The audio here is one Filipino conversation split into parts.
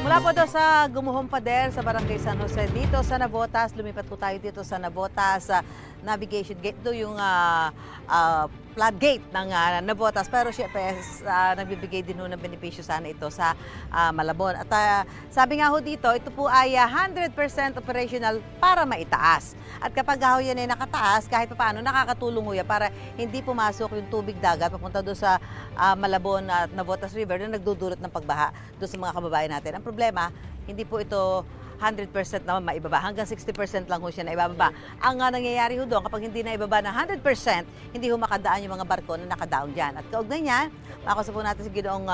Mula po daw sa Gumuhong Pader sa Barangay San Jose dito sa Navotas, lumipat po tayo dito sa Navotas Navigation Gate. Ito yung floodgate ng Navotas. Pero syempre, nagbibigay din ho ng benepisyo sana ito sa Malabon. At sabi nga ho dito, ito po ay 100% operational para maitaas. At kapag ho yan ay nakataas, kahit pa paano, nakakatulong ho yan para hindi pumasok yung tubig dagat papunta doon sa Malabon at Navotas River na nagdudulot ng pagbaha doon sa mga kababayan natin. Ang problema, hindi po ito 100% naman maibaba. Hanggang 60% lang ho siya na ibababa. Ang nangyayari ho doon, kapag hindi na ibaba ng 100%, hindi ho makadaan yung mga barko na nakadaong dyan. At kaugnay niyan, makausap po natin si Ginoong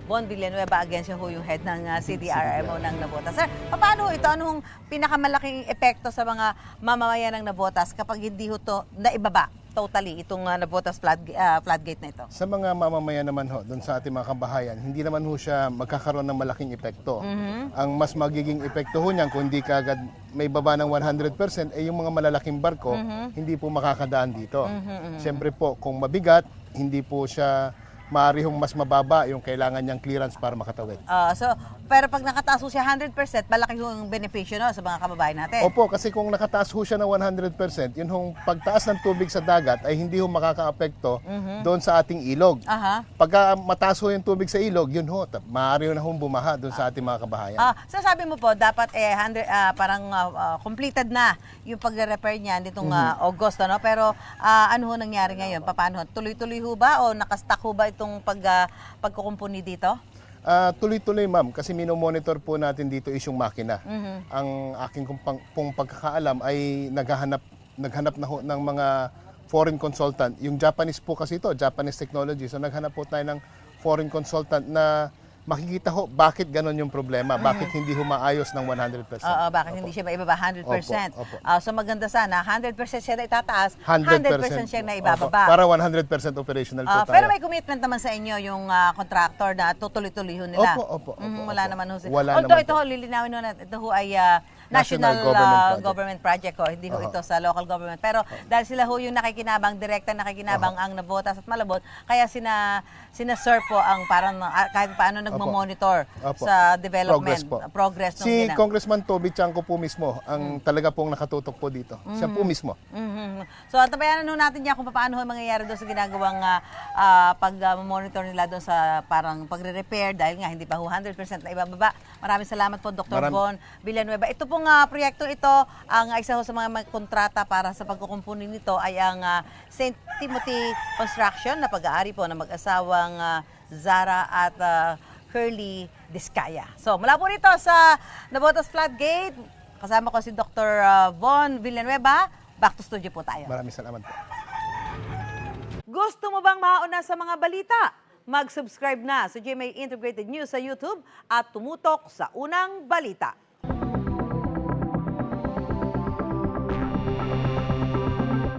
Von Villanueva, again siya ho yung head ng CDRMO ng Navotas. Sir, paano ho ito? Anong pinakamalaking epekto sa mga mamamayan ng Navotas kapag hindi ho to naibaba totally itong Navotas floodgate na ito? Sa mga mamamayan naman ho, doon sa ating mga kabahayan, hindi naman ho siya magkakaroon ng malaking epekto. Ang mas magiging epekto ho niyan, kung hindi kaagad may baba ng 100%, ay yung mga malalaking barko, hindi po makakadaan dito. Siyempre po, kung mabigat, hindi po siya maaari hong mas mababa yung kailangan niyang clearance para makatawid. Pero pag nakataas ho siya 100%, malaki yung benepisyo no, sa mga kababayan natin. Opo, kasi kung nakataas ho siya ng 100%, yun hong pagtaas ng tubig sa dagat ay hindi ho makakaapekto doon sa ating ilog. Pagka mataas ho yung tubig sa ilog, yun ho, maaari na hong bumaha doon sa ating mga kabahayan. So sabi mo po, dapat parang completed na yung pagre-repair niyan ditong August, no? Pero ano ho nangyari ngayon? Paano? Tuloy-tuloy ho ba o nakastock ho ba itong pagkukumpuni dito? Tuloy-tuloy ma'am, kasi minomonitor po natin dito is yung makina. Ang aking pong pagkakaalam ay naghanap na ho ng mga foreign consultant. Yung Japanese po kasi ito, Japanese technology. So naghanap po tayo ng foreign consultant na makikita ho bakit ganon yung problema, bakit hindi ho maayos ng 100%. Bakit hindi siya maibaba 100%. Opo. So maganda sana, 100% siya na itataas, 100% siya na ibababa. Para 100% operational po tayo. Pero may commitment naman sa inyo yung contractor na tutuloy-tuloy ho nila. Opo. Wala naman ho sila. Wala Although naman ito ho, lilinawin ho natin, ito ho ay national government project ho, hindi ho ito sa local government. Pero dahil sila ho yung nakikinabang, direkta nakikinabang ang Navotas at Malabon, kaya sina-sir po ang parang kahit paano nagmo-monitor sa development, progress Si Congressman Toby Chanco po mismo ang talaga pong nakatutok po dito. Siya po mismo. So tabayanan ho natin niya kung paano ho mangyayari doon sa ginagawang pag-monitor nila doon sa parang pagre-repair dahil nga hindi pa ho 100% na ibababa. Maraming salamat po Dr. Von Villanueva. Ito pong proyekto ito, ang isa ho sa mga kontrata para sa pagkukumpuni nito ay ang St. Timothy Construction na pag-aari po ng mag-asawang Zara at Curly Discaya. So mula po rito sa Navotas Floodgate, kasama ko si Dr. Von Villanueva. Back to studio po tayo. Maraming salamat po. Gusto mo bang mauna sa mga balita? Mag-subscribe na sa GMA Integrated News sa YouTube at tumutok sa unang balita.